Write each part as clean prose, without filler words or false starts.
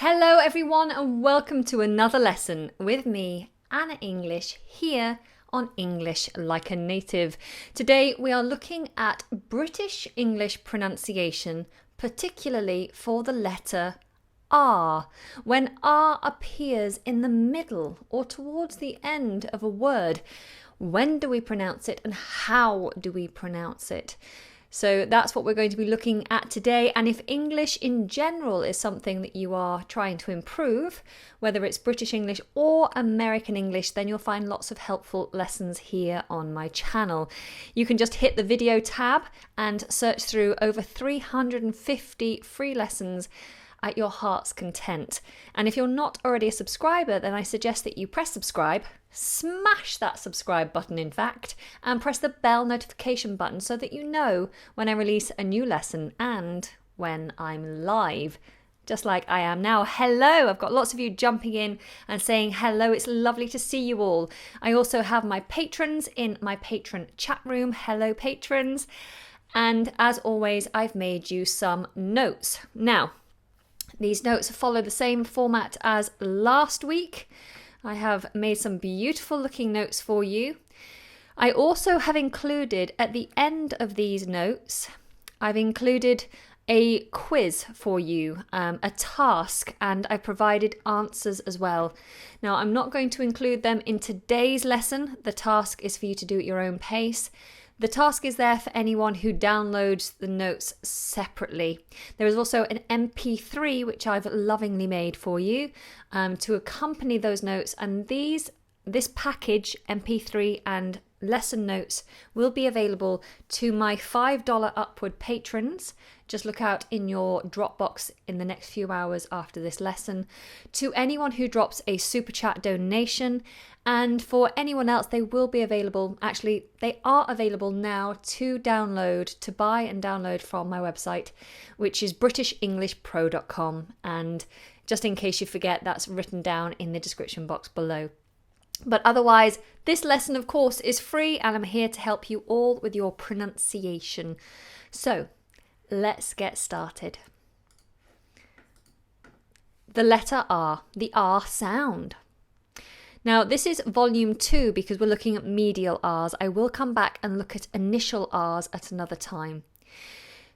Hello everyone and welcome to another lesson with me, Anna English, here on English Like a Native. Today we are looking at British English pronunciation, particularly for the letter R. When R appears in the middle or towards the end of a word, when do we pronounce it and how do we pronounce it? So that's what we're going to be looking at today. And if English in general is something that you are trying to improve, whether it's British English or American English, then you'll find lots of helpful lessons here on my channel. You can just hit the video tab and search through over 350 free lessons at your heart's content. And if you're not already a subscriber, then I suggest that you press subscribe, smash that subscribe button in fact, and press the bell notification button so that you know when I release a new lesson and when I'm live, just like I am now. Hello, I've got lots of you jumping in and saying hello. It's lovely to see you all. I also have my patrons in my patron chat room. Hello patrons. And as always, I've made you some notes. Now, these notes follow the same format as last week. I have made some beautiful looking notes for you. I also have included at the end of these notes, I've included a quiz for you, a task, and I provided answers as well. Now, I'm not going to include them in today's lesson. The task is for you to do at your own pace. The task is there for anyone who downloads the notes separately. There is also an MP3 which I've lovingly made for you to accompany those notes, and this package, MP3 and lesson notes, will be available to my $5 upward patrons. Just look out in your Dropbox in the next few hours after this lesson. To anyone who drops a super chat donation, and for anyone else, they will be available. Actually, they are available now to download, to buy and download from my website, which is britishenglishpro.com. And just in case you forget, that's written down in the description box below. But otherwise, this lesson, of course, is free, and I'm here to help you all with your pronunciation. So, let's get started. The letter R, the R sound. Now, this is volume 2 because we're looking at medial R's. I will come back and look at initial R's at another time.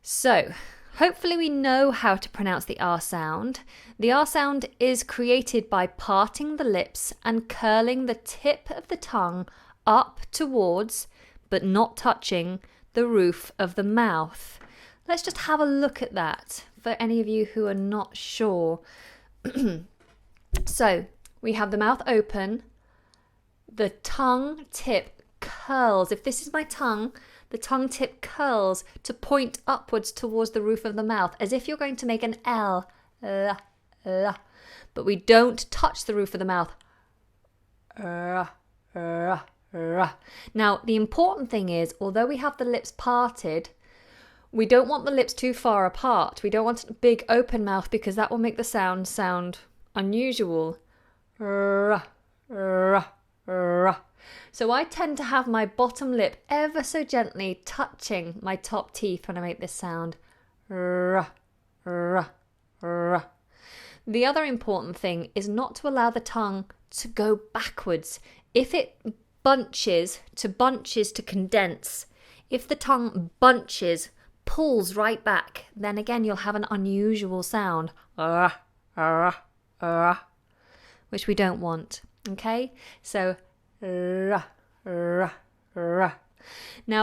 So, hopefully we know how to pronounce the R sound. The R sound is created by parting the lips and curling the tip of the tongue up towards, but not touching, the roof of the mouth. Let's just have a look at that for any of you who are not sure. So, we have the mouth open, the tongue tip curls. If this is my tongue, the tongue tip curls to point upwards towards the roof of the mouth, as if you're going to make an L. But we don't touch the roof of the mouth. Now, the important thing is, although we have the lips parted, we don't want the lips too far apart. We don't want a big open mouth because that will make the sound unusual. So I tend to have my bottom lip ever so gently touching my top teeth when I make this sound. The other important thing is not to allow the tongue to go backwards. If it bunches to condense, if the tongue bunches, pulls right back, then again you'll have an unusual sound. Which we don't want, okay? So, now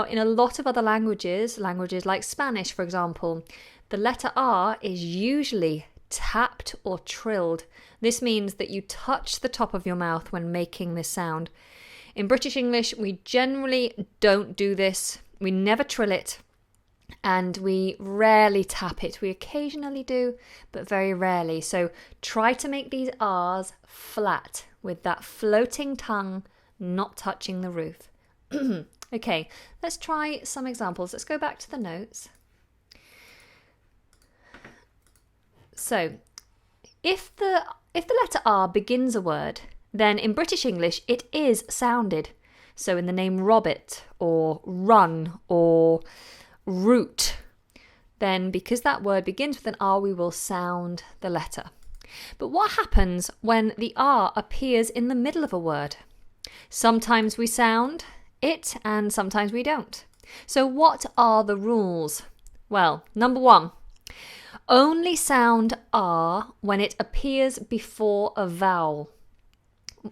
in a lot of other languages like Spanish, for example, the letter R is usually tapped or trilled. This means that you touch the top of your mouth when making this sound. In British English, we generally don't do this. We never trill it. And we rarely tap it. We occasionally do, but very rarely. So try to make these R's flat with that floating tongue not touching the roof. Okay, let's try some examples. Let's go back to the notes. So if the letter R begins a word, then in British English it is sounded. So in the name Robert or run or root, then because that word begins with an R, we will sound the letter. But what happens when the R appears in the middle of a word? Sometimes we sound it and sometimes we don't. So what are the rules? Well, number 1, only sound R when it appears before a vowel.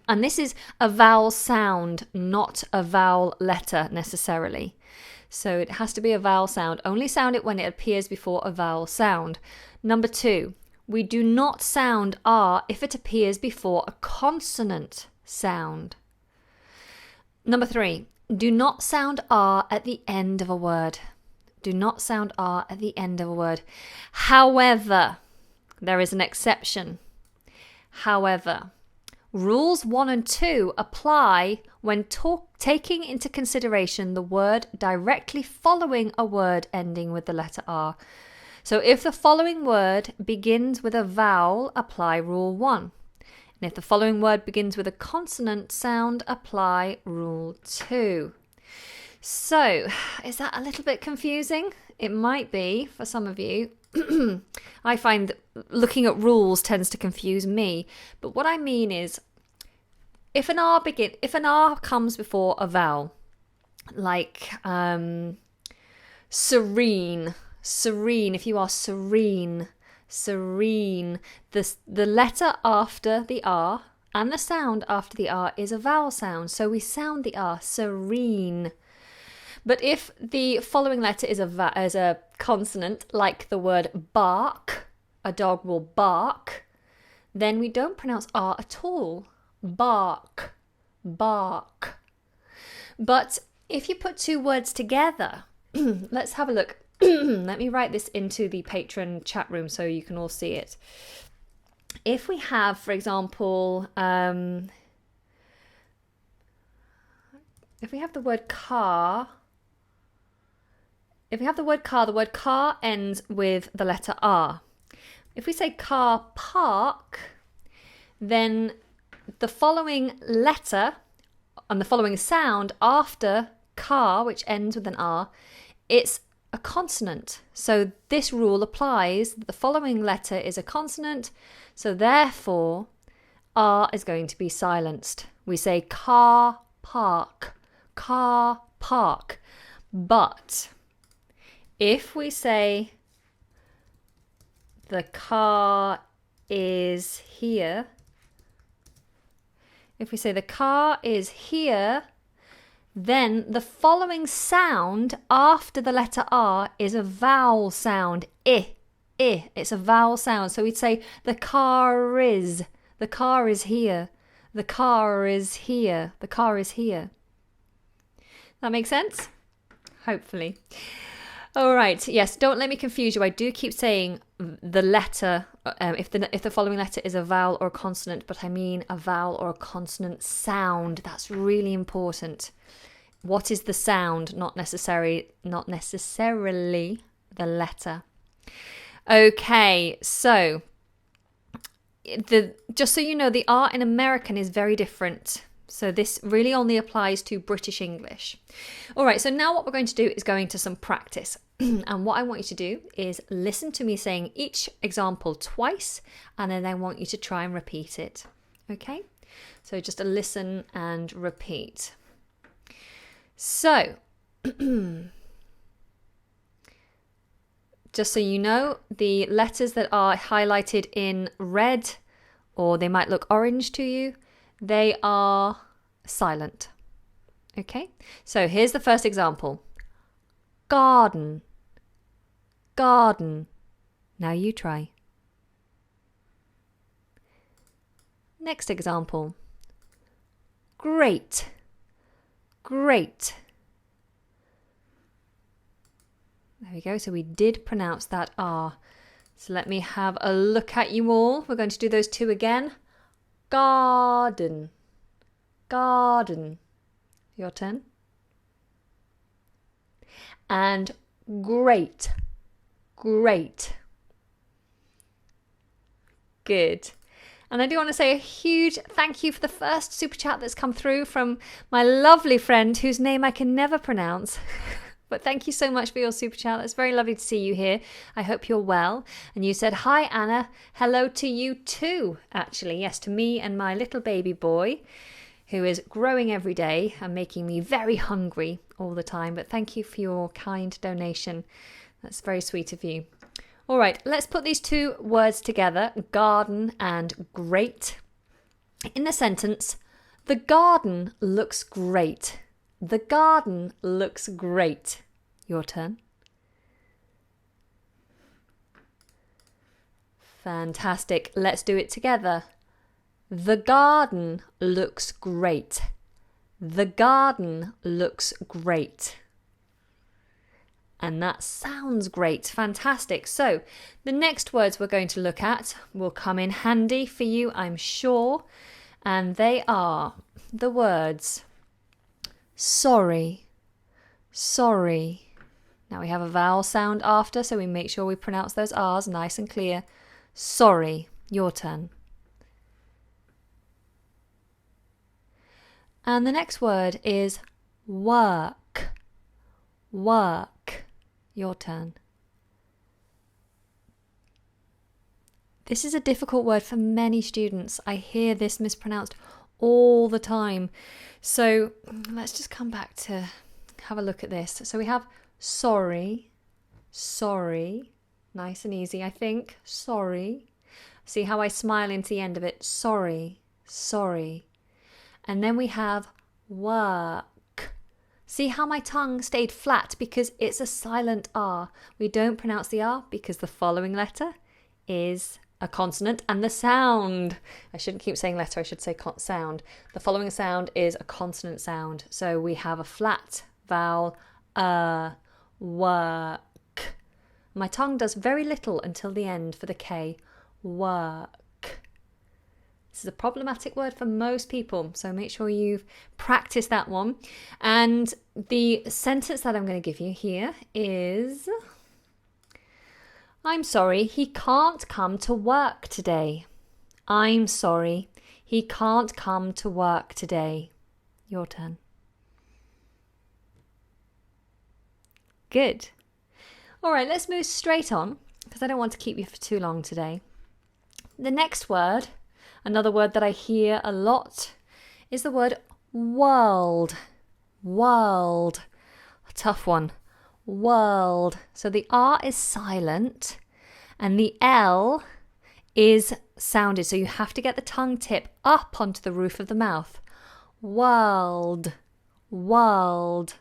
And this is a vowel sound, not a vowel letter necessarily. So it has to be a vowel sound. Only sound it when it appears before a vowel sound. Number 2, we do not sound R if it appears before a consonant sound. Number 3, do not sound R at the end of a word. Do not sound R at the end of a word. However, there is an exception. However, rules 1 and 2 apply when taking into consideration the word directly following a word ending with the letter R. So if the following word begins with a vowel, apply rule 1. And if the following word begins with a consonant sound, apply rule 2. So, is that a little bit confusing? It might be for some of you. I find that looking at rules tends to confuse me. But what I mean is, if an R comes before a vowel, like serene, if you are serene, the letter after the R and the sound after the R is a vowel sound. So we sound the R, serene. But if the following letter is a consonant, like the word bark, a dog will bark, then we don't pronounce R at all. Bark, bark. But if you put two words together, let's have a look. Let me write this into the Patreon chat room so you can all see it. If we have, for example, if we have the word car, the word car ends with the letter R. If we say car park, then the following letter and the following sound after car, which ends with an R, it's a consonant. So this rule applies. The following letter is a consonant, so therefore R is going to be silenced. We say car park, car park. But if we say the car is here, then the following sound after the letter R is a vowel sound. I. It's a vowel sound. So we'd say the car is here, the car is here, the car is here. That makes sense? Hopefully. All right. Yes, don't let me confuse you. I do keep saying the letter, if the following letter is a vowel or a consonant, but I mean a vowel or a consonant sound. That's really important. What is the sound? Not necessarily the letter. Okay, so just so you know, the R in American is very different. So this really only applies to British English. All right, so now what we're going to do is go into some practice. And what I want you to do is listen to me saying each example twice, and then I want you to try and repeat it. Okay? So just a listen and repeat. So, just so you know, the letters that are highlighted in red, or they might look orange to you, they are silent. Okay, so here's the first example. Garden. Garden. Now you try. Next example. Great. Great. There we go. So we did pronounce that R. So let me have a look at you all. We're going to do those two again. Garden. Garden. Your turn. And great. Great. Good. And I do want to say a huge thank you for the first super chat that's come through from my lovely friend whose name I can never pronounce. But thank you so much for your super chat. It's very lovely to see you here. I hope you're well. And you said, hi, Anna. Hello to you too, actually. Yes, to me and my little baby boy, who is growing every day and making me very hungry all the time. But thank you for your kind donation. That's very sweet of you. All right, let's put these two words together, garden and great. In the sentence, the garden looks great. The garden looks great. Your turn. Fantastic. Let's do it together. The garden looks great. The garden looks great. And that sounds great. Fantastic. So the next words we're going to look at will come in handy for you, I'm sure. And they are the words sorry, sorry. Now we have a vowel sound after, so we make sure we pronounce those R's nice and clear. Sorry. Your turn. And the next word is work. Work. Your turn. This is a difficult word for many students. I hear this mispronounced all the time. So let's just come back to have a look at this. So we have sorry, sorry. Nice and easy, I think. Sorry. See how I smile into the end of it? Sorry, sorry. And then we have work. See how my tongue stayed flat because it's a silent R. We don't pronounce the R because the following letter is a consonant and the sound. I shouldn't keep saying letter, I should say sound. The following sound is a consonant sound. So we have a flat vowel, work. My tongue does very little until the end for the K. Work. This is a problematic word for most people, so make sure you've practiced that one. And the sentence that I'm going to give you here is, I'm sorry, he can't come to work today. I'm sorry, he can't come to work today. Your turn. Good. All right, let's move straight on because I don't want to keep you for too long today. The next word, another word that I hear a lot, is the word world. World. A tough one. World. So the R is silent and the L is sounded. So you have to get the tongue tip up onto the roof of the mouth. World. World.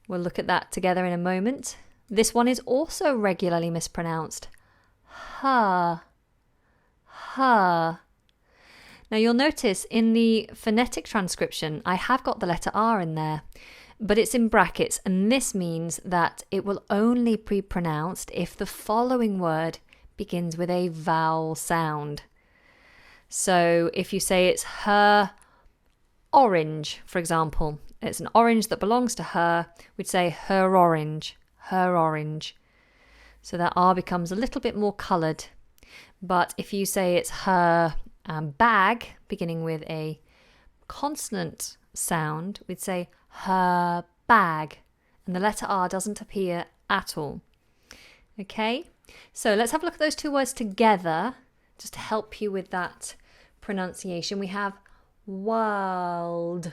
We'll look at that together in a moment. This one is also regularly mispronounced. Her. Her. Now you'll notice in the phonetic transcription, I have got the letter R in there, but it's in brackets, and this means that it will only be pronounced if the following word begins with a vowel sound. So if you say it's her orange, for example, it's an orange that belongs to her, we'd say her orange, her orange. So that R becomes a little bit more coloured. But if you say it's her bag, beginning with a consonant sound, we'd say her bag. And the letter R doesn't appear at all. Okay, so let's have a look at those two words together, just to help you with that pronunciation. We have world.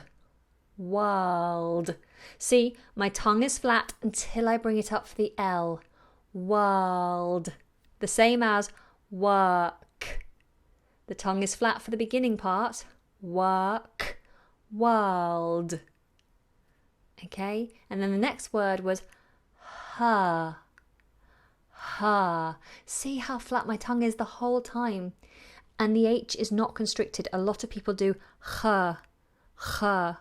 World. See, my tongue is flat until I bring it up for the L. World. The same as work. The tongue is flat for the beginning part. Work. World. Okay, and then the next word was her. Her. See how flat my tongue is the whole time. And the H is not constricted. A lot of people do her. Her.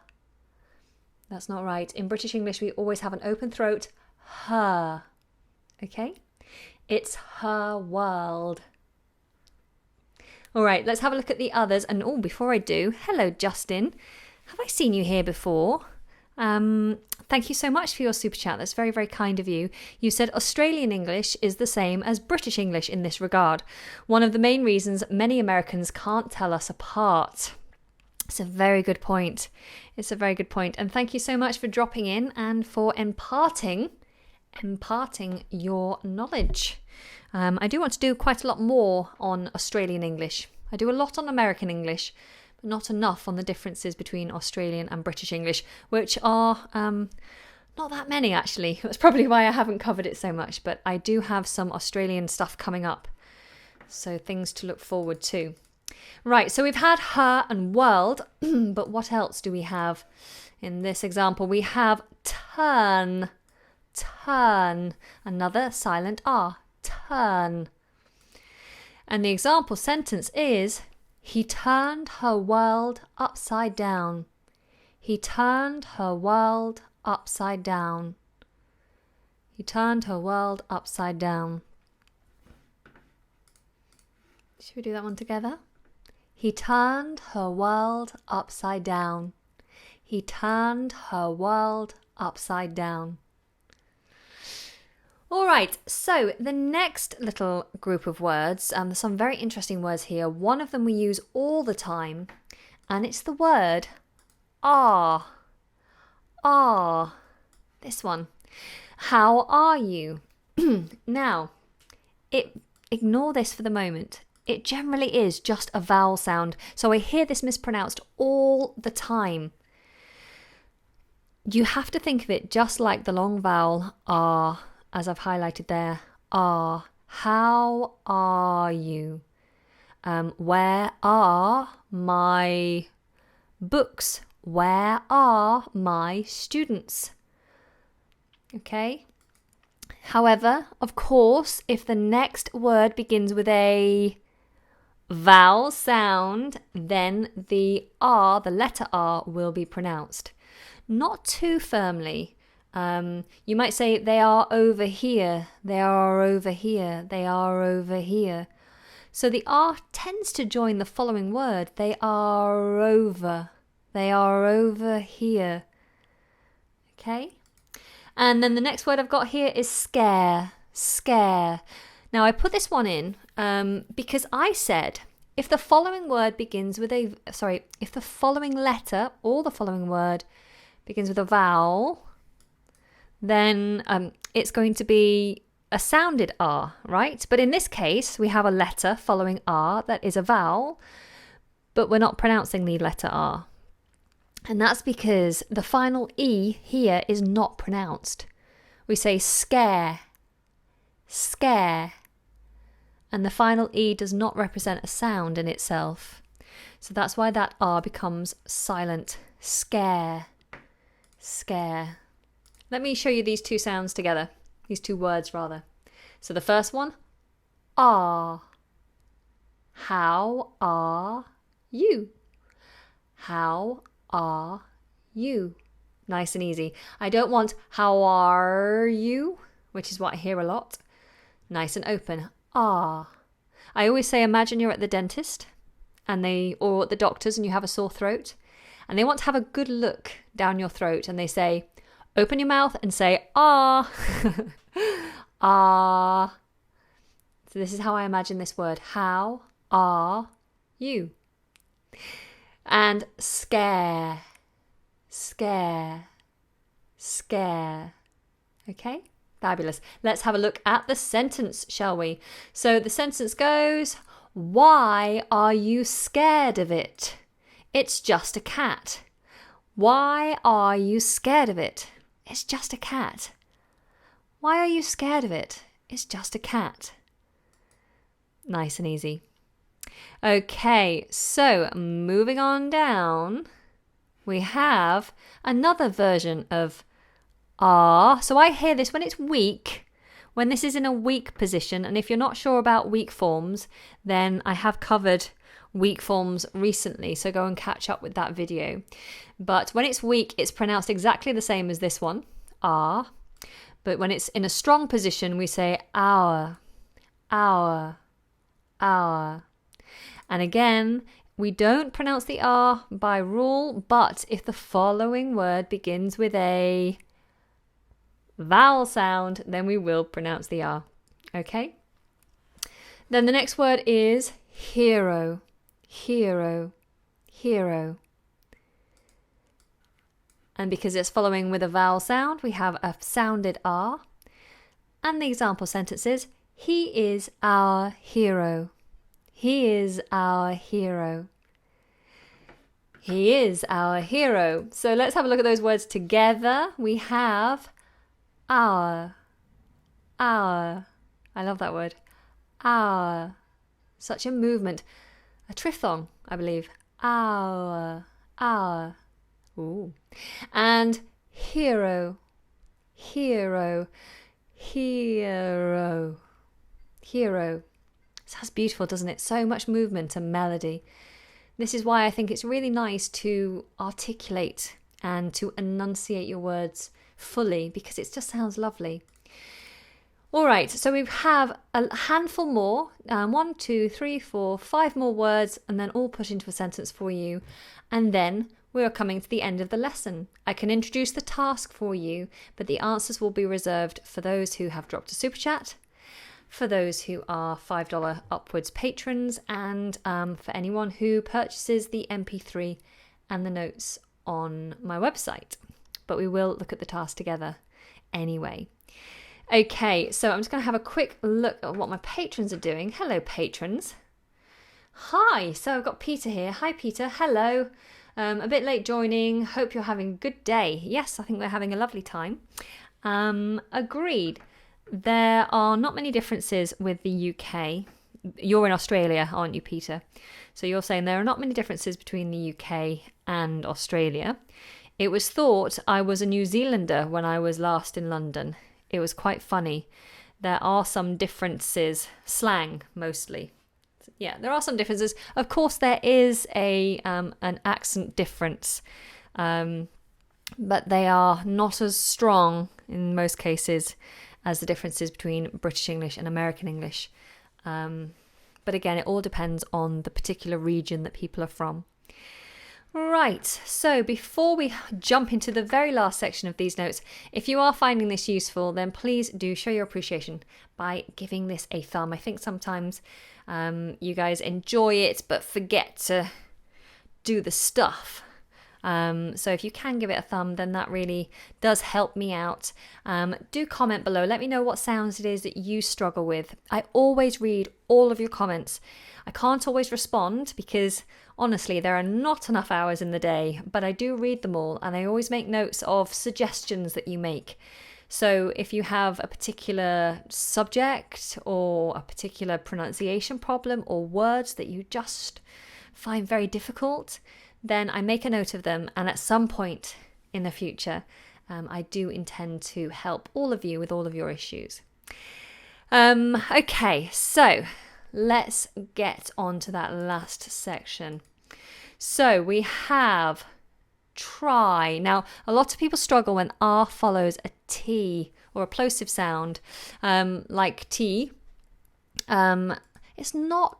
That's not right. In British English, we always have an open throat. Her. Okay? It's her world. All right, let's have a look at the others. And before I do, hello, Justin. Have I seen you here before? Thank you so much for your super chat. That's very, very kind of you. You said Australian English is the same as British English in this regard. One of the main reasons many Americans can't tell us apart. It's a very good point. It's a very good point. And thank you so much for dropping in and for imparting your knowledge. I do want to do quite a lot more on Australian English. I do a lot on American English, but not enough on the differences between Australian and British English, which are not that many actually. That's probably why I haven't covered it so much, but I do have some Australian stuff coming up. So things to look forward to. Right, so we've had her and world, but what else do we have in this example? We have turn, another silent R, turn. And the example sentence is, he turned her world upside down. He turned her world upside down. He turned her world upside down. Should we do that one together? He turned her world upside down. He turned her world upside down. All right, so the next little group of words, there's some very interesting words here. One of them we use all the time, and it's the word are. Are. This one. How are you? Now, ignore this for the moment. It generally is just a vowel sound, so I hear this mispronounced all the time. You have to think of it just like the long vowel R, as I've highlighted there. R. How are you? Where are my books? Where are my students? Okay. However, of course, if the next word begins with a vowel sound, then the R, the letter R, will be pronounced. Not too firmly. You might say, they are over here, they are over here, they are over here. So the R tends to join the following word. They are over here. Okay? And then the next word I've got here is scare, scare. Now I put this one in because I said if the following word begins with if the following letter or the following word begins with a vowel, then it's going to be a sounded R, right? But in this case, we have a letter following R that is a vowel, but we're not pronouncing the letter R. And that's because the final E here is not pronounced. We say scare, scare. And the final E does not represent a sound in itself. So that's why that R becomes silent. Scare, scare. Let me show you these two sounds together. These two words, rather. So the first one, are. How are you? How are you? Nice and easy. I don't want how are you, which is what I hear a lot. Nice and open. Ah. I always say imagine you're at the dentist or at the doctor's and you have a sore throat and they want to have a good look down your throat and they say open your mouth and say ah. Ah. So this is how I imagine this word. How are you? And scare, scare, scare. Okay, fabulous. Let's have a look at the sentence, shall we? So the sentence goes, why are you scared of it? It's just a cat. Why are you scared of it? It's just a cat. Why are you scared of it? It's just a cat. Nice and easy. Okay, so moving on down, we have another version of are. So I hear this when it's weak, when this is in a weak position. And if you're not sure about weak forms, then I have covered weak forms recently. So go and catch up with that video. But when it's weak, it's pronounced exactly the same as this one, are. But when it's in a strong position, we say our, our, our. And again, we don't pronounce the R by rule, but if the following word begins with a vowel sound, then we will pronounce the R. Okay? Then the next word is hero, hero, hero. And because it's following with a vowel sound, we have a sounded R. And the example sentence is, he is our hero. He is our hero. He is our hero. So let's have a look at those words together. We have our. Our. I love that word. Our. Such a movement. A triphthong, I believe. Our. Our. Ooh. And hero. Hero. Hero. Hero. Sounds beautiful, doesn't it? So much movement and melody. This is why I think it's really nice to articulate and to enunciate your words fully, because it just sounds lovely. All right, so we have a handful more, 1, 2, 3, 4, 5 more words, and then all put into a sentence for you. And then we are coming to the end of the lesson. I can introduce the task for you, but the answers will be reserved for those who have dropped a super chat, for those who are $5 upwards patrons, and for anyone who purchases the MP3 and the notes on my website. But we will look at the task together anyway. Okay, so I'm just going to have a quick look at what my patrons are doing. Hello, patrons. Hi, so I've got Peter here. Hi, Peter. Hello. A bit late joining. Hope you're having a good day. Yes, I think we're having a lovely time. Agreed. There are not many differences with the UK. You're in Australia, aren't you, Peter? So you're saying there are not many differences between the UK and Australia. It was thought I was a New Zealander when I was last in London. It was quite funny. There are some differences, slang mostly. Yeah, there are some differences. Of course, there is an accent difference, but they are not as strong in most cases as the differences between British English and American English. But again, it all depends on the particular region that people are from. Right, so before we jump into the very last section of these notes, if you are finding this useful, then please do show your appreciation by giving this a thumb. I think sometimes you guys enjoy it but forget to do the stuff. So if you can give it a thumb, then that really does help me out. Do comment below. Let me know what sounds it is that you struggle with. I always read all of your comments. I can't always respond because honestly, there are not enough hours in the day, but I do read them all and I always make notes of suggestions that you make. So if you have a particular subject or a particular pronunciation problem or words that you just find very difficult, then I make a note of them, and at some point in the future, I do intend to help all of you with all of your issues. Okay, so let's get on to that last section. So we have try. Now, a lot of people struggle when R follows a T or a plosive sound, like T. It's not.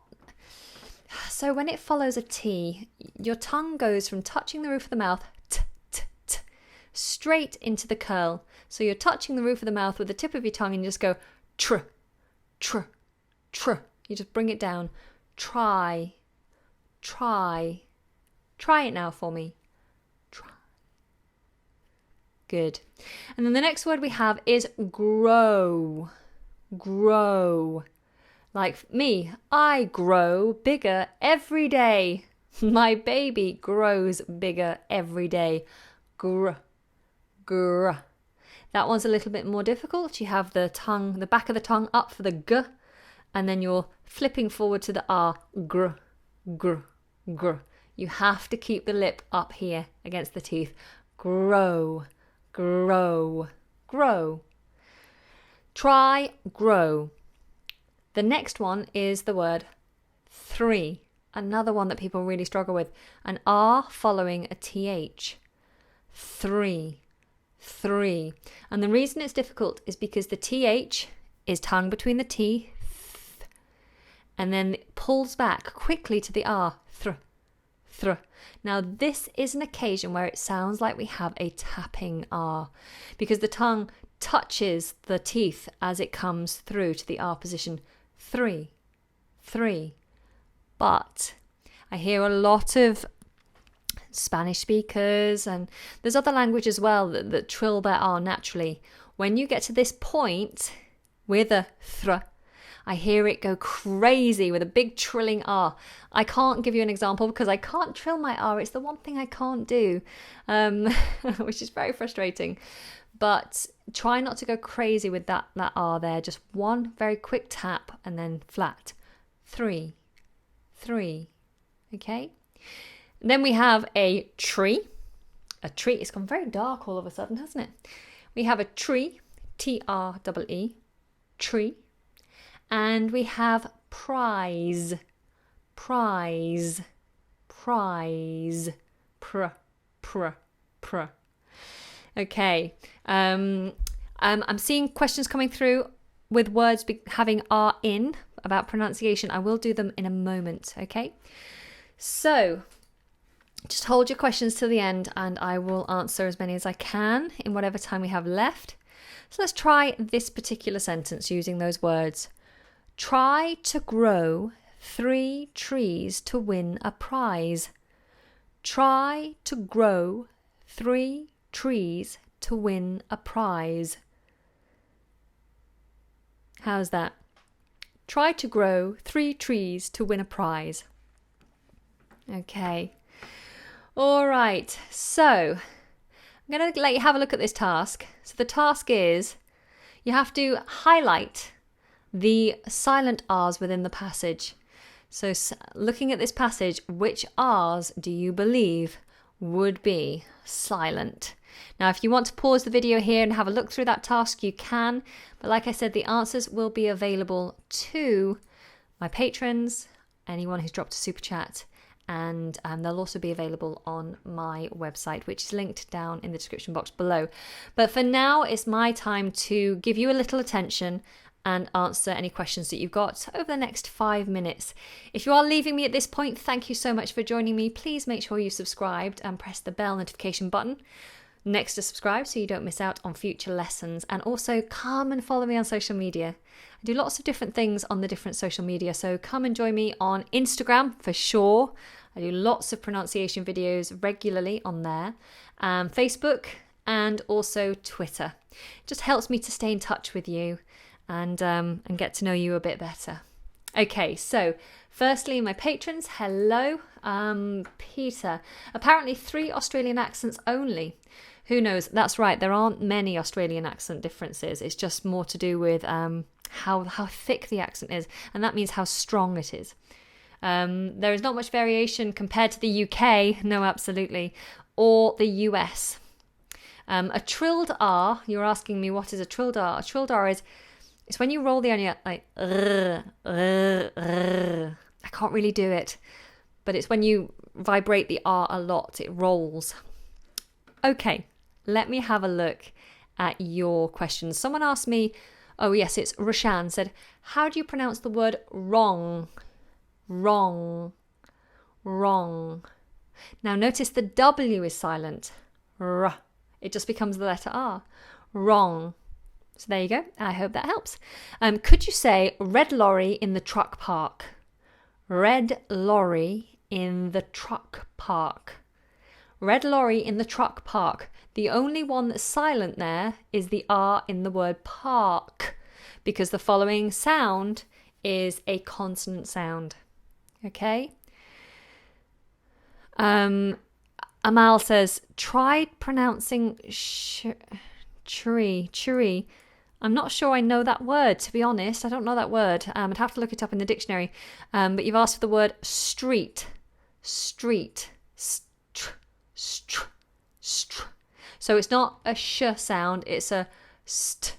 So when it follows a T, your tongue goes from touching the roof of the mouth straight into the curl. So you're touching the roof of the mouth with the tip of your tongue and you just go tr, tr, tr. You just bring it down. Try, try. Try it now for me. Try. Good. And then the next word we have is grow. Grow. Like me, I grow bigger every day. My baby grows bigger every day. Gr, gr. That one's a little bit more difficult. You have the tongue, the back of the tongue up for the g, and then you're flipping forward to the R. Gr, gr, gr. You have to keep the lip up here against the teeth. Grow, grow, grow. Try, grow. The next one is the word 3, another one that people really struggle with. An R following a TH. 3, 3. And the reason it's difficult is because the TH is tongue between the T, and then it pulls back quickly to the R. Thr, thr. Now this is an occasion where it sounds like we have a tapping R, because the tongue touches the teeth as it comes through to the R position. 3, 3. But I hear a lot of Spanish speakers, and there's other languages as well that trill their R naturally. When you get to this point with a thr, I hear it go crazy with a big trilling R. I can't give you an example because I can't trill my R. It's the one thing I can't do, which is very frustrating. But try not to go crazy with that R there. Just one very quick tap and then flat. 3, 3. Okay? And then we have a tree. A tree. It's gone very dark all of a sudden, hasn't it? We have a tree. Tree. Tree. And we have prize. Prize. Prize. Pr. Okay. I'm seeing questions coming through with words having R in about pronunciation. I will do them in a moment, okay? So just hold your questions till the end and I will answer as many as I can in whatever time we have left. So let's try this particular sentence using those words. Try to grow 3 trees to win a prize. Try to grow 3 trees to win a prize. How's that? Try to grow 3 trees to win a prize. Okay. All right. So I'm going to let you have a look at this task. So the task is you have to highlight the silent R's within the passage. So looking at this passage, which R's do you believe would be silent? Now, if you want to pause the video here and have a look through that task, you can. But like I said, the answers will be available to my patrons, anyone who's dropped a super chat, and they'll also be available on my website, which is linked down in the description box below. But for now, it's my time to give you a little attention and answer any questions that you've got over the next 5 minutes. If you are leaving me at this point, thank you so much for joining me. Please make sure you subscribed and press the bell notification button next to subscribe so you don't miss out on future lessons. And also come and follow me on social media. I do lots of different things on the different social media, so come and join me on Instagram for sure. I do lots of pronunciation videos regularly on there. Facebook and also Twitter. It just helps me to stay in touch with you and get to know you a bit better. Okay, so firstly, my patrons, hello. Peter. Apparently 3 Australian accents only. Who knows? That's right, there aren't many Australian accent differences. It's just more to do with how thick the accent is, and that means how strong it is. There is not much variation compared to the UK, no, absolutely, or the US. A trilled R, you're asking me what is a trilled R? A trilled R it's when you roll the onion like I can't really do it, but it's when you vibrate the R a lot, it rolls. Okay, let me have a look at your questions. Someone asked me, oh yes, it's Roshan, said, how do you pronounce the word wrong? Wrong. Wrong. Now notice the W is silent. R. It just becomes the letter R. Wrong. So there you go. I hope that helps. Could you say red lorry in the truck park? Red lorry in the truck park. Red lorry in the truck park. The only one that's silent there is the R in the word park, because the following sound is a consonant sound. Okay? Amal says, try pronouncing churi. I'm not sure I know that word, to be honest. I don't know that word. I'd have to look it up in the dictionary. But you've asked for the word street. Street. So it's not a sh sound, it's a st.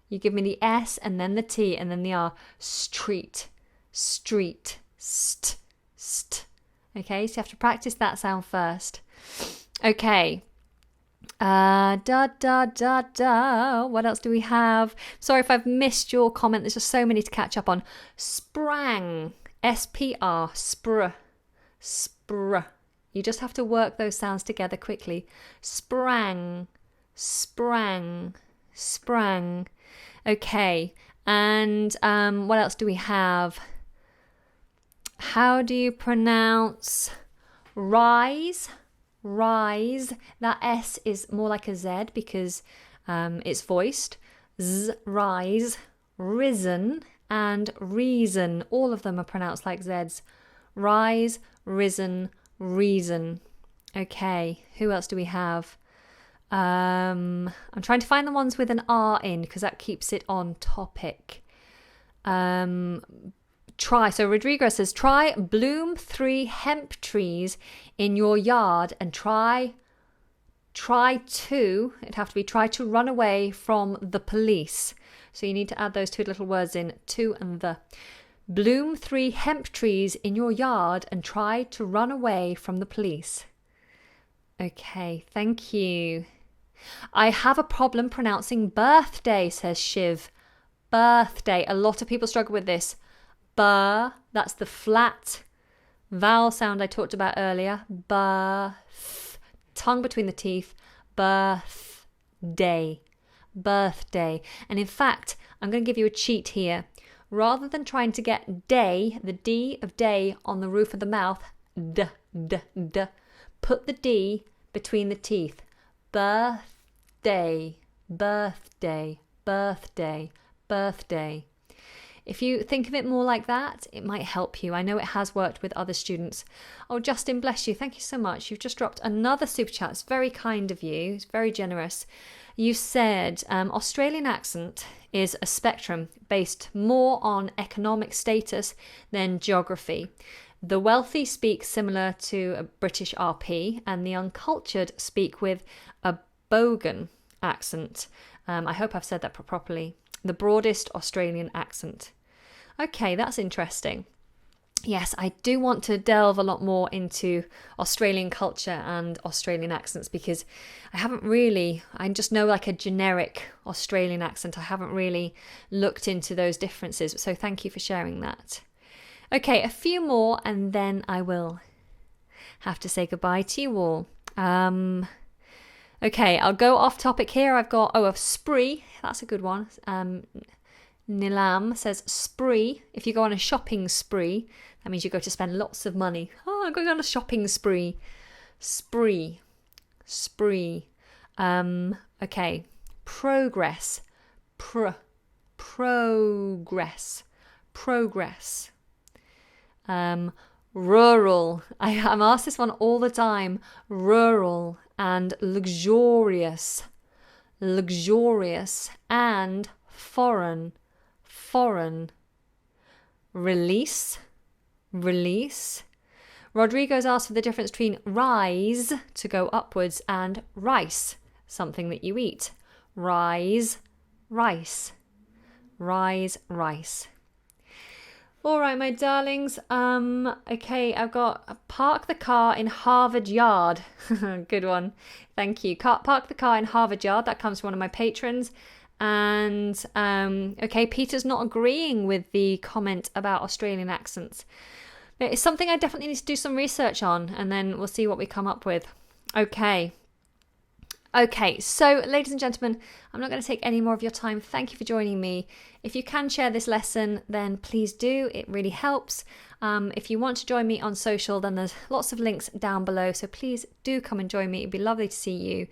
You give me the S and then the T and then the R. Street. Street. St. Okay, so you have to practice that sound first. Okay. What else do we have? Sorry if I've missed your comment. There's just so many to catch up on. Sprang. S-P-R. Spr. You just have to work those sounds together quickly. Sprang. Okay. And what else do we have? How do you pronounce Rise, rise. That S is more like a Z because it's voiced. Z, rise, risen, and reason. All of them are pronounced like Zs. Rise, risen, reason. Okay, who else do we have? I'm trying to find the ones with an R in because that keeps it on topic. Try. So Rodrigo says, try bloom 3 hemp trees in your yard and try to, it'd have to be try to run away from the police. So you need to add those 2 little words in, to and the. Bloom 3 hemp trees in your yard and try to run away from the police. Okay, thank you. I have a problem pronouncing birthday, says Shiv. Birthday. A lot of people struggle with this. That's the flat vowel sound I talked about earlier. Birth. Tongue between the teeth. Birthday. Birthday. And in fact, I'm going to give you a cheat here. Rather than trying to get day, the D of day on the roof of the mouth, d, put the D between the teeth. Birthday, birthday, birthday, birthday. If you think of it more like that, it might help you. I know it has worked with other students. Oh, Justin, bless you. Thank you so much. You've just dropped another super chat. It's very kind of you. It's very generous. You said Australian accent is a spectrum based more on economic status than geography. The wealthy speak similar to a British RP, and the uncultured speak with a Bogan accent. I hope I've said that properly. The broadest Australian accent. Okay, that's interesting. Yes, I do want to delve a lot more into Australian culture and Australian accents because I just know like a generic Australian accent. I haven't really looked into those differences. So thank you for sharing that. Okay, a few more and then I will have to say goodbye to you all. Okay, I'll go off topic here. I've got, a spree. That's a good one. Nilam says spree. If you go on a shopping spree, that means you go to spend lots of money. Oh, I'm going on a shopping spree. Spree. Spree. Okay. Progress. Progress. Progress. Rural. I'm asked this one all the time. Rural and luxurious. Luxurious and foreign. Foreign. Release. Release. Rodrigo's asked for the difference between rise, to go upwards, and rice, something that you eat. Rise, rice. Rise, rice. All right, my darlings. Okay, I've got park the car in Harvard Yard. Good one. Thank you. Park the car in Harvard Yard. That comes from one of my patrons. And, okay, Peter's not agreeing with the comment about Australian accents. It's something I definitely need to do some research on, and then we'll see what we come up with. Okay. Okay, so ladies and gentlemen, I'm not going to take any more of your time. Thank you for joining me. If you can share this lesson, then please do. It really helps. If you want to join me on social, then there's lots of links down below. So please do come and join me. It'd be lovely to see you.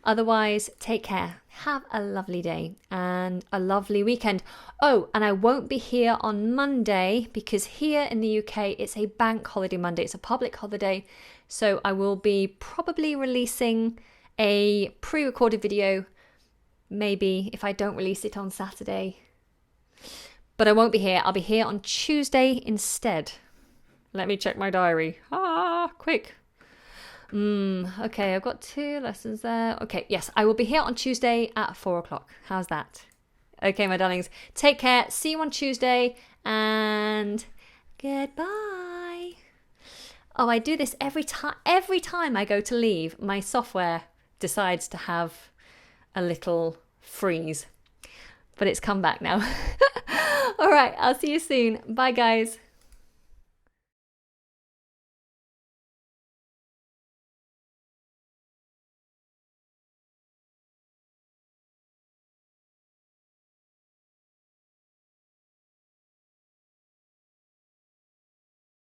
Otherwise, take care. Have a lovely day and a lovely weekend. Oh, and I won't be here on Monday because here in the UK, it's a bank holiday Monday. It's a public holiday. So I will be probably releasing a pre-recorded video, maybe if I don't release it on Saturday. But I won't be here. I'll be here on Tuesday instead. Let me check my diary. Quick. Okay, I've got 2 lessons there. Okay, yes, I will be here on Tuesday at 4:00. How's that? Okay, my darlings, take care. See you on Tuesday and goodbye. Oh, I do this every time I go to leave. My software decides to have a little freeze, but it's come back now. All right, I'll see you soon. Bye, guys.